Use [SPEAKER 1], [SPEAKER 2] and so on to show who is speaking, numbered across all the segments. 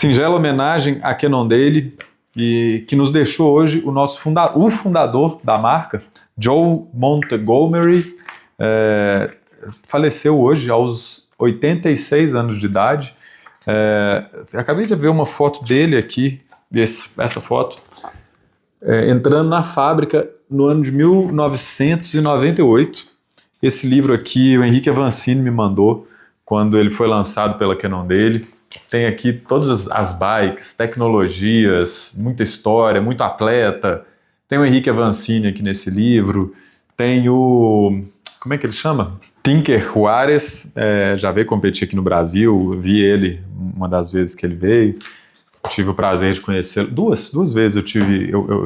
[SPEAKER 1] Singela homenagem a Cannondale, e que nos deixou hoje o fundador da marca, Joe Montgomery, faleceu hoje aos 86 anos de idade. Acabei de ver uma foto dele aqui, essa foto, entrando na fábrica no ano de 1998. Esse livro aqui, o Henrique Avancini me mandou quando ele foi lançado pela Cannondale. Tem aqui todas as bikes, tecnologias, muita história, muito atleta. Tem o Henrique Avancini aqui nesse livro. Tem o... como é que ele chama? Tinker Juarez, já veio competir aqui no Brasil. Vi ele uma das vezes que ele veio. Tive o prazer de conhecê-lo. Duas vezes eu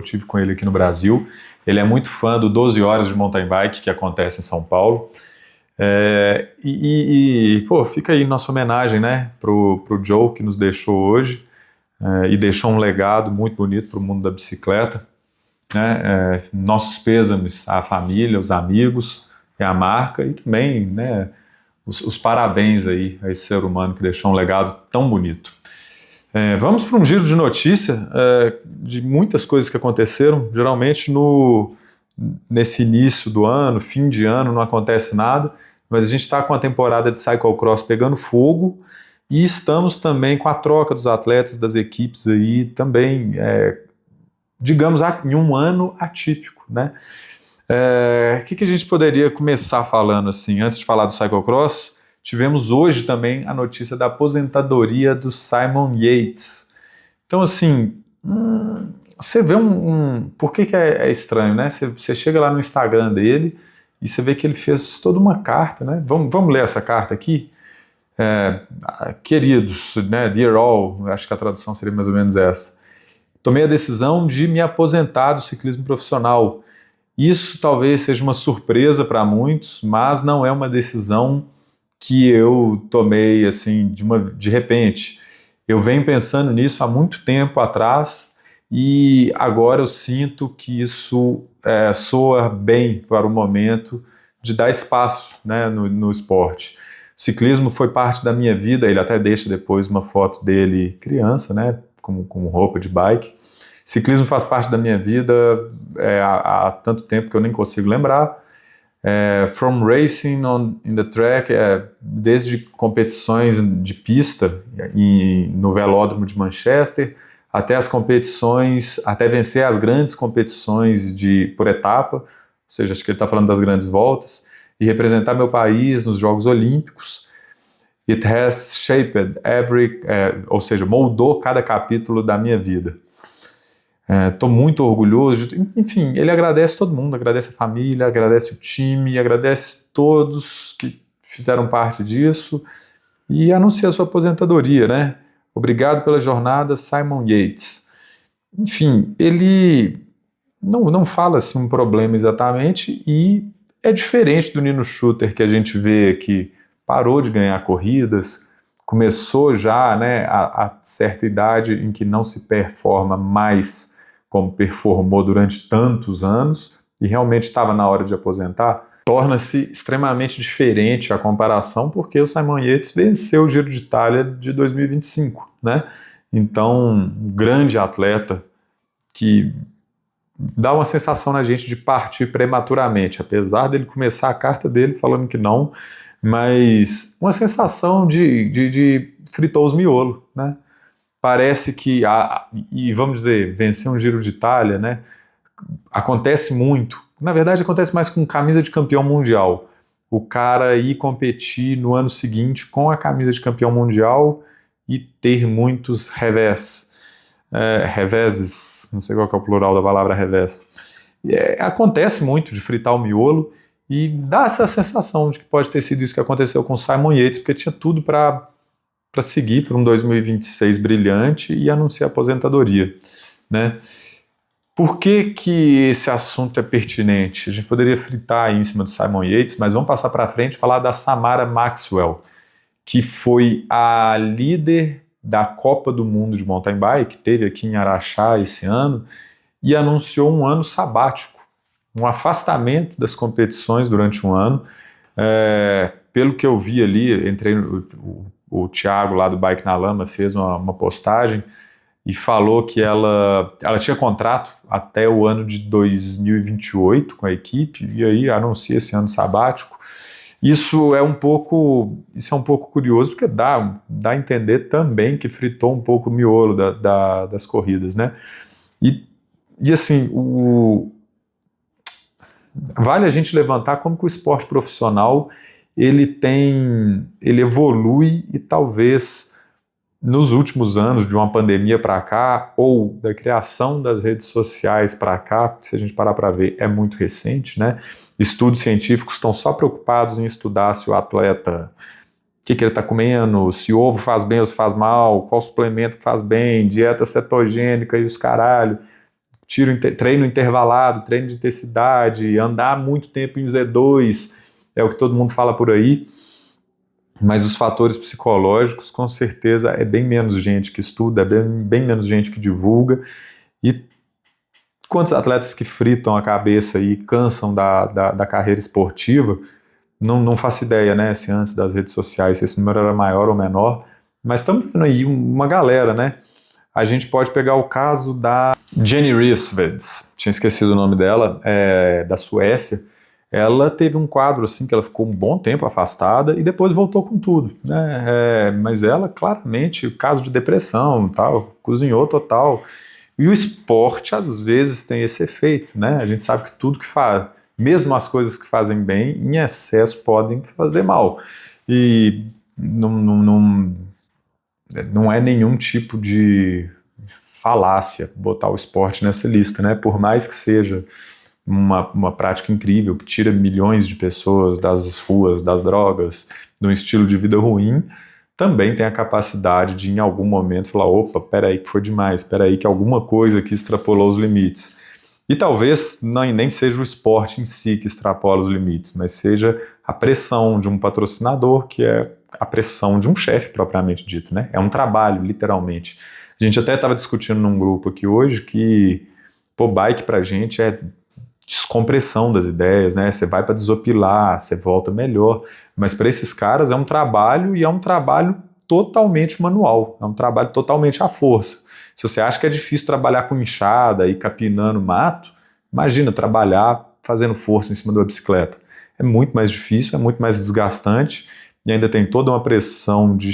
[SPEAKER 1] tive com ele aqui no Brasil. Ele é muito fã do 12 Horas de Mountain Bike, que acontece em São Paulo. Pô, fica aí nossa homenagem, né, pro Joe, que nos deixou hoje, e deixou um legado muito bonito para o mundo da bicicleta, né? Nossos pêsames à família, aos amigos e à marca, e também, né, os parabéns aí a esse ser humano que deixou um legado tão bonito. Vamos para um giro de notícia de muitas coisas que aconteceram. Geralmente nesse início do ano, fim de ano, não acontece nada, mas a gente está com a temporada de cyclocross pegando fogo e estamos também com a troca dos atletas, das equipes aí também, digamos, em um ano atípico, né? O que a gente poderia começar falando assim, antes de falar do cyclocross? Tivemos hoje também a notícia da aposentadoria do Simon Yates. Então, assim, você vê por que é estranho, né? Você chega lá no Instagram dele e você vê que ele fez toda uma carta, né? Vamos ler essa carta aqui? Queridos, né? Dear all, acho que a tradução seria mais ou menos essa. Tomei a decisão de me aposentar do ciclismo profissional. Isso talvez seja uma surpresa para muitos, mas não é uma decisão que eu tomei assim de repente. Eu venho pensando nisso há muito tempo atrás e agora eu sinto que isso soa bem para o momento de dar espaço, né, no esporte. O ciclismo foi parte da minha vida. Ele até deixa depois uma foto dele criança, né, com roupa de bike. Ciclismo faz parte da minha vida há tanto tempo que eu nem consigo lembrar. From racing in the track, desde competições de pista no velódromo de Manchester, até as competições, até vencer as grandes competições por etapa, ou seja, acho que ele está falando das grandes voltas, e representar meu país nos Jogos Olímpicos. It has shaped ou seja, moldou cada capítulo da minha vida. Estou muito orgulhoso. Enfim, ele agradece todo mundo, agradece a família, agradece o time, agradece todos que fizeram parte disso e anuncia a sua aposentadoria, né? Obrigado pela jornada, Simon Yates. Enfim, ele não fala assim um problema exatamente e é diferente do Nino Schurter, que a gente vê que parou de ganhar corridas, começou já, né, a certa idade em que não se performa mais como performou durante tantos anos e realmente estava na hora de aposentar. Torna-se extremamente diferente a comparação porque o Simon Yates venceu o Giro de Itália de 2025, né? Então, um grande atleta que dá uma sensação na gente de partir prematuramente, apesar dele começar a carta dele falando que não, mas uma sensação de fritou os miolos, né? Parece que, e vamos dizer, vencer um Giro de Itália, né? Acontece muito. Na verdade, acontece mais com camisa de campeão mundial. O cara ir competir no ano seguinte com a camisa de campeão mundial e ter muitos reveses, não sei qual que é o plural da palavra revés. Acontece muito de fritar o miolo e dá essa sensação de que pode ter sido isso que aconteceu com o Simon Yates, porque tinha tudo para seguir para um 2026 brilhante e anunciar a aposentadoria, né? Por que esse assunto é pertinente? A gente poderia fritar aí em cima do Simon Yates, mas vamos passar para frente e falar da Samara Maxwell, que foi a líder da Copa do Mundo de Mountain Bike, que teve aqui em Araxá esse ano, e anunciou um ano sabático, um afastamento das competições durante um ano. Pelo que eu vi ali, entrei o Thiago lá do Bike na Lama fez uma postagem e falou que ela tinha contrato até o ano de 2028 com a equipe, e aí anuncia esse ano sabático. Isso é um pouco curioso, porque dá a entender também que fritou um pouco o miolo das corridas, né? E assim, vale a gente levantar como que o esporte profissional ele evolui, e talvez nos últimos anos, de uma pandemia para cá, ou da criação das redes sociais para cá, se a gente parar para ver, é muito recente, né? Estudos científicos estão só preocupados em estudar se o atleta, o que ele está comendo, se o ovo faz bem ou se faz mal, qual suplemento que faz bem, dieta cetogênica e os caralho, treino intervalado, treino de intensidade, andar muito tempo em Z2, é o que todo mundo fala por aí. Mas os fatores psicológicos, com certeza, é bem menos gente que estuda, é bem menos gente que divulga. E quantos atletas que fritam a cabeça e cansam da carreira esportiva, não faço ideia, né, se antes das redes sociais esse número era maior ou menor, mas estamos vendo aí uma galera, né? A gente pode pegar o caso da Jenny Rissveds, tinha esquecido o nome dela, da Suécia. Ela teve um quadro assim que ela ficou um bom tempo afastada e depois voltou com tudo, né? Mas ela claramente, caso de depressão, tal, cozinhou total. E o esporte às vezes tem esse efeito, né? A gente sabe que tudo que faz, mesmo as coisas que fazem bem, em excesso podem fazer mal. E não é nenhum tipo de falácia botar o esporte nessa lista, né? Por mais que seja uma prática incrível, que tira milhões de pessoas das ruas, das drogas, de um estilo de vida ruim, também tem a capacidade de, em algum momento, falar, opa, peraí que foi demais, peraí que alguma coisa aqui extrapolou os limites. E talvez nem seja o esporte em si que extrapola os limites, mas seja a pressão de um patrocinador, que é a pressão de um chefe propriamente dito, né? É um trabalho, literalmente. A gente até estava discutindo num grupo aqui hoje que, bike pra gente é descompressão das ideias, né? Você vai para desopilar, você volta melhor, mas para esses caras é um trabalho, e é um trabalho totalmente manual, é um trabalho totalmente à força. Se você acha que é difícil trabalhar com enxada e capinando mato, imagina trabalhar fazendo força em cima de uma bicicleta. É muito mais difícil, é muito mais desgastante, e ainda tem toda uma pressão de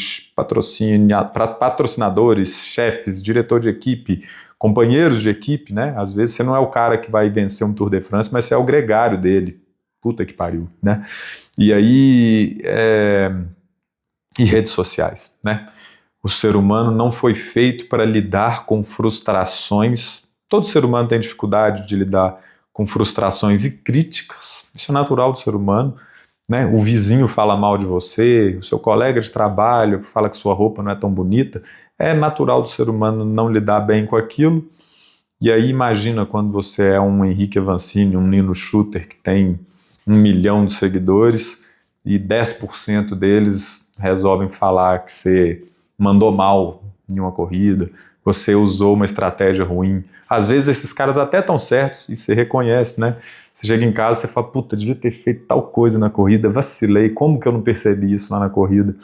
[SPEAKER 1] patrocinadores, chefes, diretor de equipe, companheiros de equipe, né? Às vezes você não é o cara que vai vencer um Tour de France, mas você é o gregário dele. Puta que pariu, né? E aí, e redes sociais, né? O ser humano não foi feito para lidar com frustrações. Todo ser humano tem dificuldade de lidar com frustrações e críticas. Isso é natural do ser humano, né? O vizinho fala mal de você, o seu colega de trabalho fala que sua roupa não é tão bonita. É natural do ser humano não lidar bem com aquilo. E aí imagina quando você é um Henrique Avancini, um Nino Schurter, que tem 1 milhão de seguidores e 10% deles resolvem falar que você mandou mal em uma corrida, você usou uma estratégia ruim. Às vezes esses caras até estão certos e você reconhece, né? Você chega em casa e você fala, puta, devia ter feito tal coisa na corrida, vacilei, como que eu não percebi isso lá na corrida?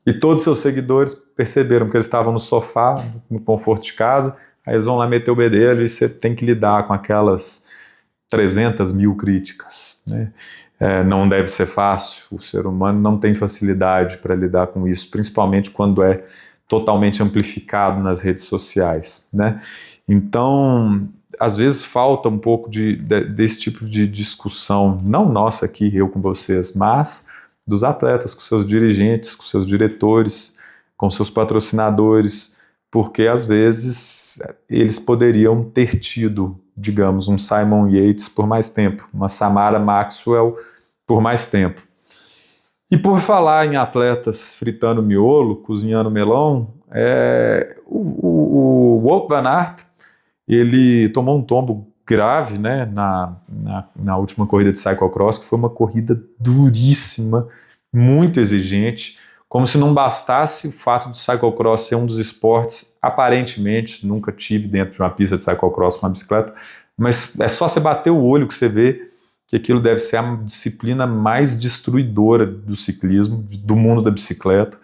[SPEAKER 1] E todos os seus seguidores perceberam que eles estavam no sofá, no conforto de casa, aí eles vão lá meter o bedelho e você tem que lidar com aquelas 300 mil críticas, né? Não deve ser fácil, o ser humano não tem facilidade para lidar com isso, principalmente quando é totalmente amplificado nas redes sociais, né? Então, às vezes falta um pouco desse tipo de discussão, não nossa aqui, eu com vocês, mas dos atletas, com seus dirigentes, com seus diretores, com seus patrocinadores, porque às vezes eles poderiam ter tido, digamos, um Simon Yates por mais tempo, uma Samara Maxwell por mais tempo. E por falar em atletas fritando miolo, cozinhando melão, o Wout van Aert, ele tomou um tombo grave, né, na última corrida de cyclocross, que foi uma corrida duríssima, muito exigente, como se não bastasse o fato do cyclocross ser um dos esportes, aparentemente, nunca tive dentro de uma pista de cyclocross com uma bicicleta, mas é só você bater o olho que você vê que aquilo deve ser a disciplina mais destruidora do ciclismo, do mundo da bicicleta,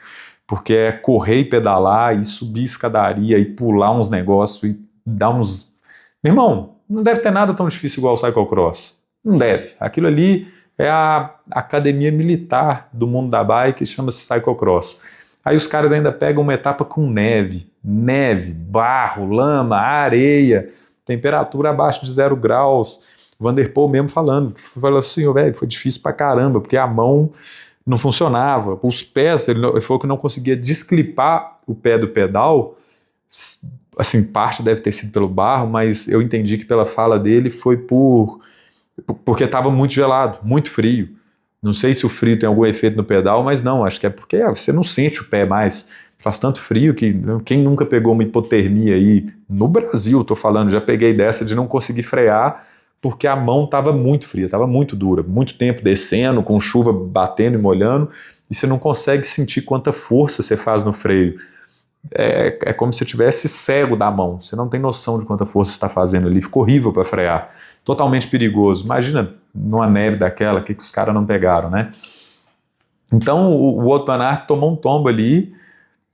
[SPEAKER 1] porque é correr e pedalar, e subir escadaria, e pular uns negócios, e dar uns... Meu irmão, não deve ter nada tão difícil igual o cyclocross. Não deve. Aquilo ali é a academia militar do mundo da bike, chama-se cyclocross. Aí os caras ainda pegam uma etapa com neve, barro, lama, areia, temperatura abaixo de 0 graus. O Van der Poel mesmo falou assim, velho, foi difícil pra caramba, porque a mão não funcionava. Os pés, ele falou que não conseguia desclipar o pé do pedal. Assim, parte deve ter sido pelo barro, mas eu entendi que pela fala dele foi porque estava muito gelado, muito frio. Não sei se o frio tem algum efeito no pedal, mas não, acho que é porque você não sente o pé mais. Faz tanto frio que quem nunca pegou uma hipotermia aí, no Brasil, tô falando, já peguei dessa de não conseguir frear, porque a mão estava muito fria, estava muito dura, muito tempo descendo, com chuva batendo e molhando, e você não consegue sentir quanta força você faz no freio. É como se você estivesse cego da mão, você não tem noção de quanta força você está fazendo ali, ficou horrível para frear, totalmente perigoso. Imagina numa neve daquela, que os caras não pegaram, né? Então o Wout van Aert tomou um tombo ali,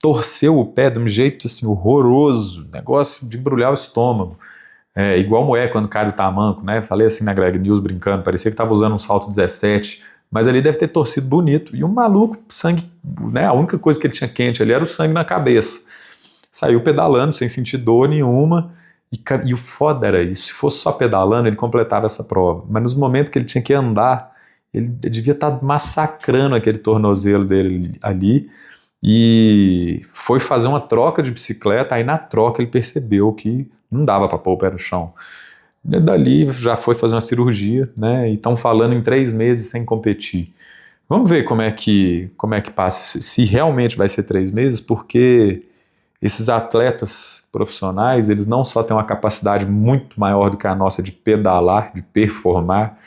[SPEAKER 1] torceu o pé de um jeito assim horroroso, negócio de embrulhar o estômago. Igual é quando cai do tamanco, né? Falei assim na Greg News brincando, parecia que estava usando um salto 17, mas ali deve ter torcido bonito. E um maluco, sangue, né? A única coisa que ele tinha quente ali era o sangue na cabeça. Saiu pedalando sem sentir dor nenhuma. E o foda era isso, se fosse só pedalando, ele completava essa prova. Mas nos momentos que ele tinha que andar, ele devia estar massacrando aquele tornozelo dele ali. E foi fazer uma troca de bicicleta, aí na troca ele percebeu que não dava para pôr o pé no chão. E dali já foi fazer uma cirurgia, né? E estão falando em 3 meses sem competir. Vamos ver como é que passa, se realmente vai ser 3 meses, porque esses atletas profissionais, eles não só têm uma capacidade muito maior do que a nossa de pedalar, de performar,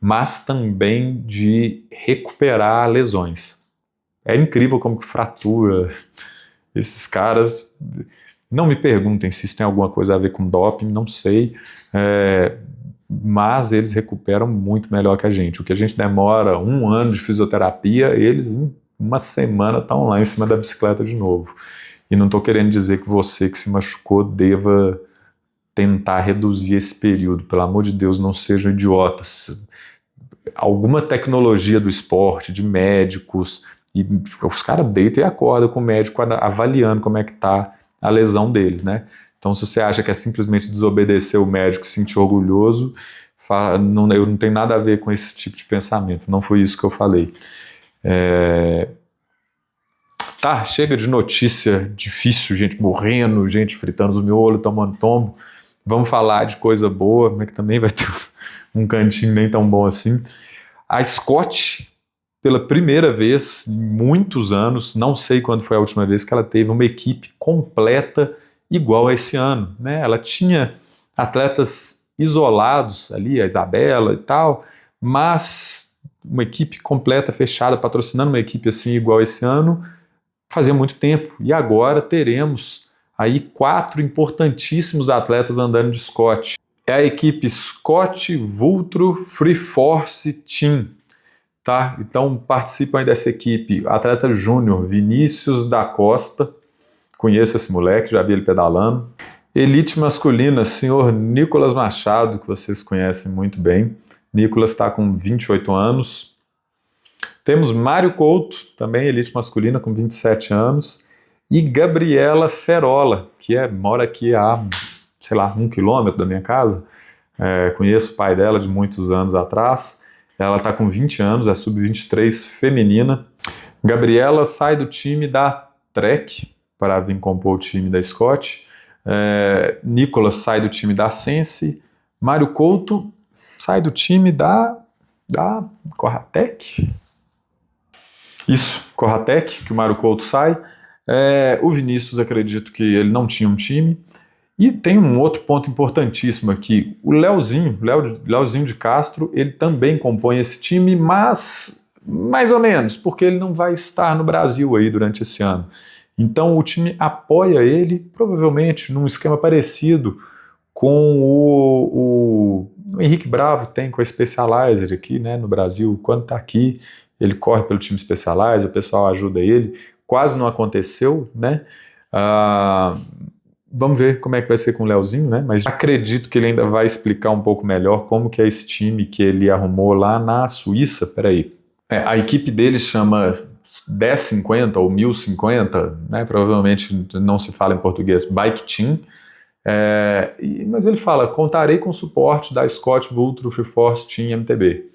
[SPEAKER 1] mas também de recuperar lesões. É incrível como que fratura esses caras. Não me perguntem se isso tem alguma coisa a ver com doping, não sei, mas eles recuperam muito melhor que a gente. O que a gente demora 1 ano de fisioterapia, eles em 1 semana estão lá em cima da bicicleta de novo. E não estou querendo dizer que você que se machucou deva tentar reduzir esse período. Pelo amor de Deus, não sejam idiotas. Alguma tecnologia do esporte, de médicos, e os caras deitam e acordam com o médico avaliando como é que está a lesão deles, né? Então, se você acha que é simplesmente desobedecer o médico e se sentir orgulhoso, eu não tenho nada a ver com esse tipo de pensamento. Não foi isso que eu falei. Tá, chega de notícia difícil, gente morrendo, gente fritando os miolos, tomando tombo. Vamos falar de coisa boa, mas que também vai ter um cantinho nem tão bom assim. A Scott, pela primeira vez em muitos anos, não sei quando foi a última vez que ela teve uma equipe completa igual a esse ano, né? Ela tinha atletas isolados ali, a Isabela e tal, mas uma equipe completa, fechada, patrocinando uma equipe assim igual a esse ano, fazia muito tempo. E agora teremos aí 4 importantíssimos atletas andando de Scott. É a equipe Scott Vultro Free Force Team. Tá? Então participam aí dessa equipe atleta júnior Vinícius da Costa, conheço esse moleque, já vi ele pedalando. Elite masculina, senhor Nicolas Machado, que vocês conhecem muito bem. Nicolas está com 28 anos. Temos Mário Couto, também elite masculina, com 27 anos. E Gabriela Ferola, que mora aqui a, sei lá, 1 quilômetro da minha casa. Conheço o pai dela de muitos anos atrás. Ela está com 20 anos, é sub-23 feminina. Gabriela sai do time da Trek para vir compor o time da Scott. Nicolas sai do time da Sense. Mário Couto sai do time da Corratec. Isso, Corratec, que o Mário Couto sai. O Vinícius, acredito que ele não tinha um time. E tem um outro ponto importantíssimo aqui. O Leozinho de Castro, ele também compõe esse time, mas mais ou menos, porque ele não vai estar no Brasil aí durante esse ano. Então o time apoia ele, provavelmente num esquema parecido com o Henrique Bravo tem com a Specialized aqui, né, no Brasil. Quando está aqui, ele corre pelo time Specialized, o pessoal ajuda ele. quase não aconteceu, né? Vamos ver como é que vai ser com o Leozinho, né? Mas acredito que ele ainda vai explicar um pouco melhor como que é esse time que ele arrumou lá na Suíça. Peraí. A equipe dele chama 1050 ou 1050, né? Provavelmente não se fala em português, Bike Team. Mas ele fala, contarei com o suporte da Scott Vultro Free Force Team MTB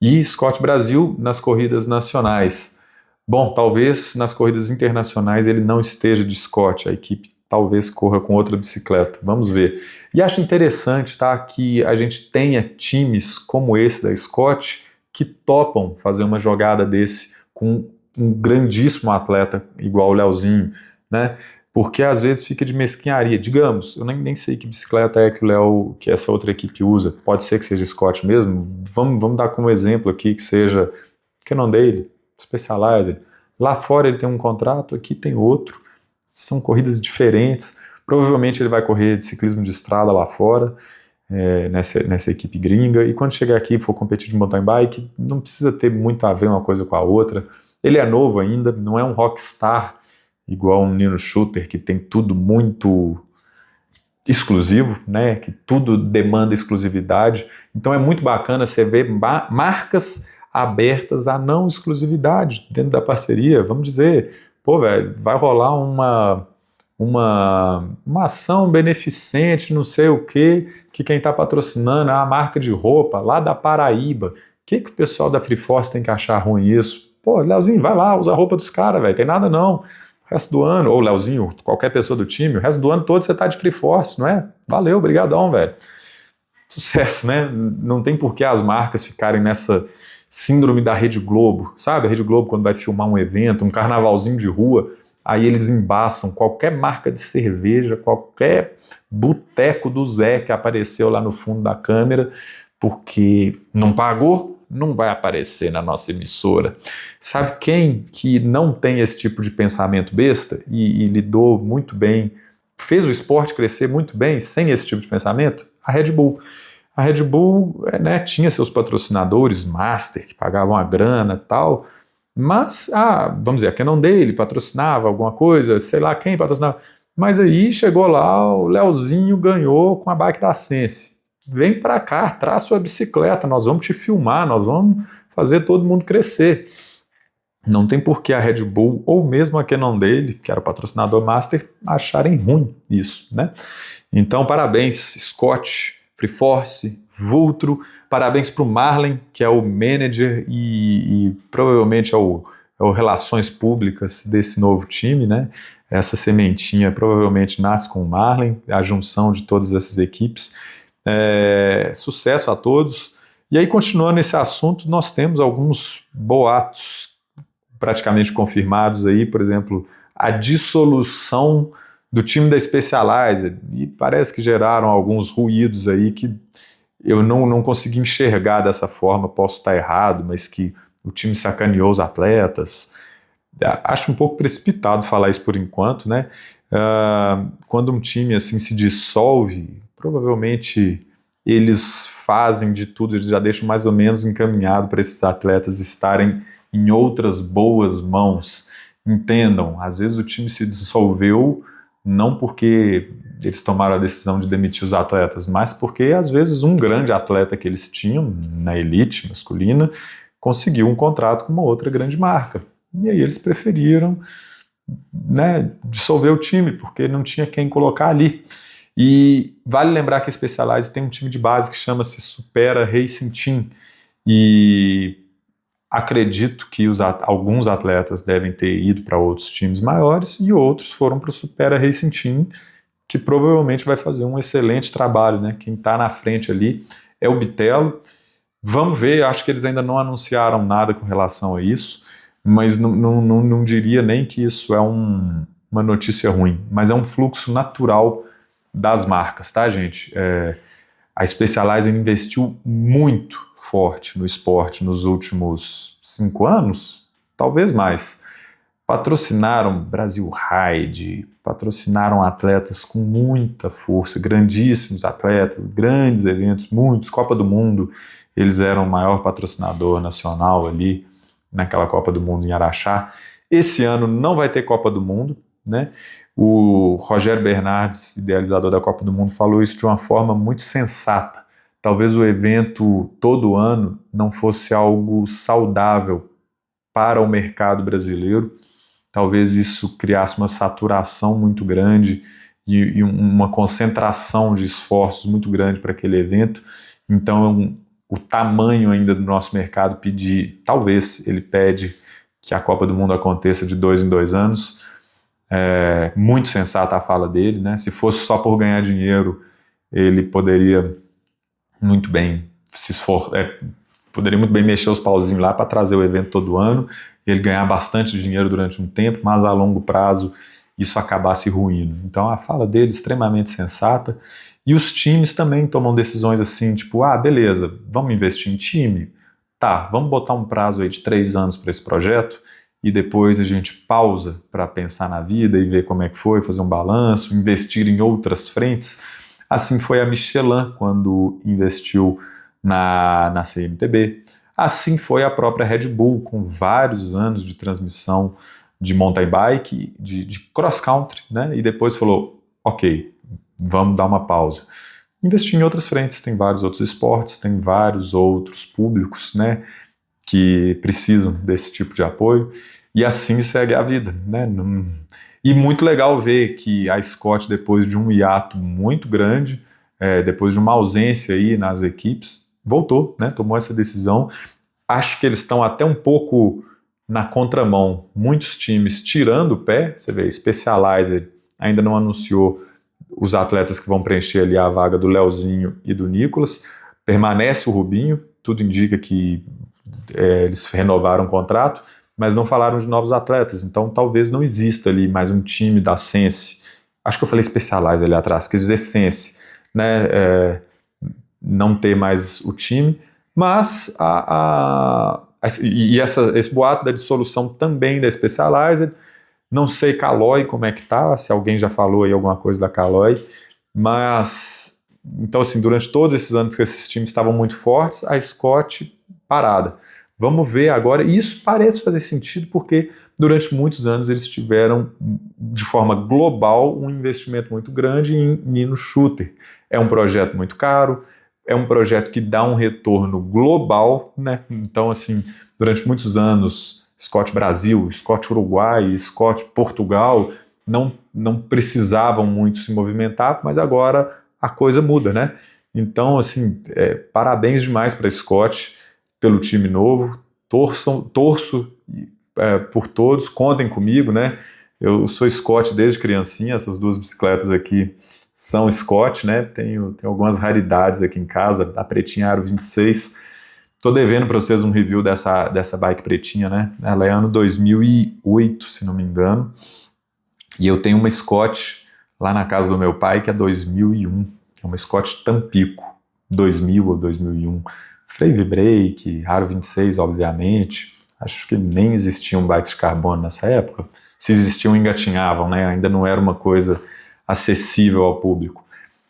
[SPEAKER 1] e Scott Brasil nas corridas nacionais. Bom, talvez nas corridas internacionais ele não esteja de Scott, a equipe talvez corra com outra bicicleta, vamos ver. E acho interessante, tá, que a gente tenha times como esse da Scott que topam fazer uma jogada desse com um grandíssimo atleta igual o Leozinho, né? Porque às vezes fica de mesquinharia. Digamos, eu nem sei que bicicleta é que o Léo, que essa outra equipe usa. Pode ser que seja Scott mesmo. Vamos dar como exemplo aqui que seja Cannondale, Specialized. Lá fora ele tem um contrato, aqui tem outro. São corridas diferentes. Provavelmente ele vai correr de ciclismo de estrada lá fora, nessa equipe gringa. E quando chegar aqui e for competir de mountain bike, não precisa ter muito a ver uma coisa com a outra. Ele é novo ainda, não é um rockstar igual um Nino Schurter, que tem tudo muito exclusivo, né? Que tudo demanda exclusividade. Então é muito bacana você ver marcas abertas à não exclusividade dentro da parceria. Vamos dizer, pô, velho, vai rolar uma ação beneficente, não sei o quê, que quem está patrocinando é a marca de roupa lá da Paraíba. O que o pessoal da Free Force tem que achar ruim isso? Pô, Leozinho, vai lá, usa a roupa dos caras, velho, tem nada não. O resto do ano, ou Leozinho, qualquer pessoa do time, o resto do ano todo você tá de Free Force, não é? Valeu, brigadão, velho. Sucesso, né? Não tem por que as marcas ficarem nessa síndrome da Rede Globo, sabe? A Rede Globo, quando vai filmar um evento, um carnavalzinho de rua, aí eles embaçam qualquer marca de cerveja, qualquer boteco do Zé que apareceu lá no fundo da câmera, porque não pagou, não vai aparecer na nossa emissora. Sabe quem que não tem esse tipo de pensamento besta e lidou muito bem, fez o esporte crescer muito bem sem esse tipo de pensamento? A Red Bull. A Red Bull, né, tinha seus patrocinadores, Master, que pagavam a grana e tal, mas, vamos dizer, a Cannondale patrocinava alguma coisa, sei lá quem patrocinava, mas aí chegou lá, o Leozinho ganhou com a bike da Sense. Vem para cá, traz sua bicicleta, nós vamos te filmar, nós vamos fazer todo mundo crescer. Não tem por que a Red Bull, ou mesmo a Cannondale, que era o patrocinador Master, acharem ruim isso, né? Então, parabéns, Scott, Free Force, Vultro, parabéns para o Marlen, que é o manager e provavelmente é o Relações Públicas desse novo time, né? Essa sementinha provavelmente nasce com o Marlen, a junção de todas essas equipes. Sucesso a todos. E aí, continuando esse assunto, nós temos alguns boatos praticamente confirmados aí, por exemplo, a dissolução do time da Specialized, e parece que geraram alguns ruídos aí que eu não consegui enxergar dessa forma, posso estar errado, mas que o time sacaneou os atletas. Acho um pouco precipitado falar isso por enquanto, né? Quando um time assim se dissolve, provavelmente eles fazem de tudo, eles já deixam mais ou menos encaminhado para esses atletas estarem em outras boas mãos. Entendam, às vezes o time se dissolveu não porque eles tomaram a decisão de demitir os atletas, mas porque às vezes um grande atleta que eles tinham na elite masculina conseguiu um contrato com uma outra grande marca. E aí eles preferiram, né, dissolver o time, porque não tinha quem colocar ali. E vale lembrar que a Specialized tem um time de base que chama-se Supera Racing Team, e acredito que alguns atletas devem ter ido para outros times maiores e outros foram para o Supera Racing Team, que provavelmente vai fazer um excelente trabalho, né? Quem está na frente ali é o Bitelo. Vamos ver, acho que eles ainda não anunciaram nada com relação a isso, mas não diria nem que isso é uma notícia ruim, mas é um fluxo natural das marcas, tá, gente? A Specialized investiu muito forte no esporte nos últimos 5 anos, talvez mais. Patrocinaram Brasil Ride, patrocinaram atletas com muita força, grandíssimos atletas, grandes eventos, muitos, Copa do Mundo, eles eram o maior patrocinador nacional ali, naquela Copa do Mundo em Araxá. Esse ano não vai ter Copa do Mundo, né? O Rogério Bernardes, idealizador da Copa do Mundo, falou isso de uma forma muito sensata. Talvez o evento todo ano não fosse algo saudável para o mercado brasileiro. Talvez isso criasse uma saturação muito grande e uma concentração de esforços muito grande para aquele evento. Então, o tamanho ainda do nosso mercado talvez ele pede que a Copa do Mundo aconteça de 2 em 2 anos. Muito sensata a fala dele, né? Se fosse só por ganhar dinheiro, ele poderia muito bem poderia muito bem mexer os pauzinhos lá para trazer o evento todo ano, ele ganhar bastante dinheiro durante um tempo, mas a longo prazo isso acabasse ruindo. Então a fala dele é extremamente sensata, e os times também tomam decisões assim, tipo, beleza, vamos investir em time? Tá, vamos botar um prazo aí de 3 anos para esse projeto, e depois a gente pausa para pensar na vida e ver como é que foi, fazer um balanço, investir em outras frentes. Assim foi a Michelin quando investiu na CMTB. Assim foi a própria Red Bull, com vários anos de transmissão de mountain bike, de cross country, né? E depois falou, ok, vamos dar uma pausa. Investir em outras frentes, tem vários outros esportes, tem vários outros públicos, né, que precisam desse tipo de apoio, e assim segue a vida, né? E muito legal ver que a Scott, depois de um hiato muito grande, depois de uma ausência aí nas equipes, voltou, né? Tomou essa decisão. Acho que eles estão até um pouco na contramão. Muitos times tirando o pé, você vê, Specialized ainda não anunciou os atletas que vão preencher ali a vaga do Leozinho e do Nicolas. Permanece o Rubinho, tudo indica que eles renovaram o contrato, mas não falaram de novos atletas, então talvez não exista ali mais um time da Sense. Acho que eu falei Specialized ali atrás, quer dizer Sense, né? Não ter mais o time, mas esse boato da dissolução também da Specialized. Não sei Caloi como é que tá, se alguém já falou aí alguma coisa da Caloi, mas então assim, durante todos esses anos que esses times estavam muito fortes, a Scott parada. Vamos ver agora, e isso parece fazer sentido porque durante muitos anos eles tiveram de forma global um investimento muito grande em Nino Shooter. É um projeto muito caro, é um projeto que dá um retorno global, né? Então assim, durante muitos anos Scott Brasil, Scott Uruguai, Scott Portugal não precisavam muito se movimentar, mas agora a coisa muda, né? Então, assim, parabéns demais para Scott pelo time novo, torço por todos, contem comigo, né? Eu sou Scott desde criancinha, essas duas bicicletas aqui são Scott, né? Tenho algumas raridades aqui em casa, a pretinha Aro 26. Tô devendo para vocês um review dessa bike pretinha, né? Ela é ano 2008, se não me engano. E eu tenho uma Scott lá na casa do meu pai, que é 2001. É uma Scott Tampico, 2000 ou 2001. Freio V-brake, Aro 26, obviamente. Acho que nem existiam bikes de carbono nessa época. Se existiam, engatinhavam, né? Ainda não era uma coisa acessível ao público.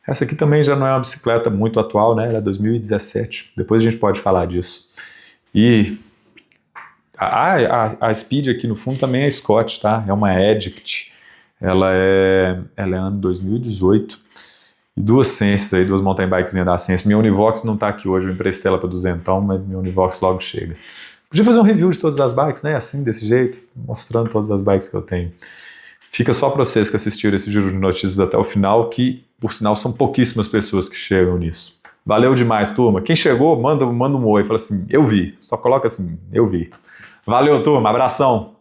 [SPEAKER 1] Essa aqui também já não é uma bicicleta muito atual, né? Ela é 2017. Depois a gente pode falar disso. E a Speed aqui no fundo também é Scott, tá? É uma Edict. Ela é ano 2018. E duas Senses aí, duas mountain bikes da Sense. Minha Univox não tá aqui hoje, eu emprestei ela para duzentão, mas minha Univox logo chega. Podia fazer um review de todas as bikes, né? Assim, desse jeito, mostrando todas as bikes que eu tenho. Fica só para vocês que assistiram esse giro de notícias até o final, que, por sinal, são pouquíssimas pessoas que chegam nisso. Valeu demais, turma. Quem chegou, manda um oi. Fala assim, eu vi. Só coloca assim, eu vi. Valeu, turma. Abração.